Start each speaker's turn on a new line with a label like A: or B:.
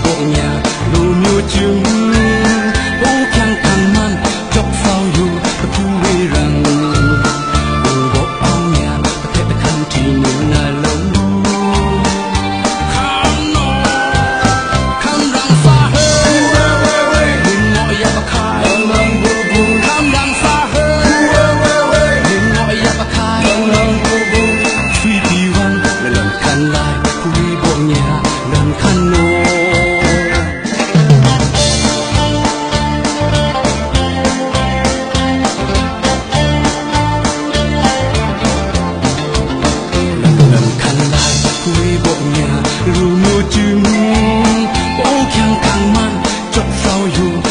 A: boknya lu nyujung bố khang khang man chọc phao yu kuwi rang bố ao nhà thế ta khăn thì nhiều na lâu khang no khang rang sa hơi đừng ngồi ya ba khai khang rang sa hơi đừng ngồi ya ba khai truy đi văn lần khăn lại kuwi boknya lần khăn no quý bộ nhà lu mua chim bố khang khang man chọc phao yu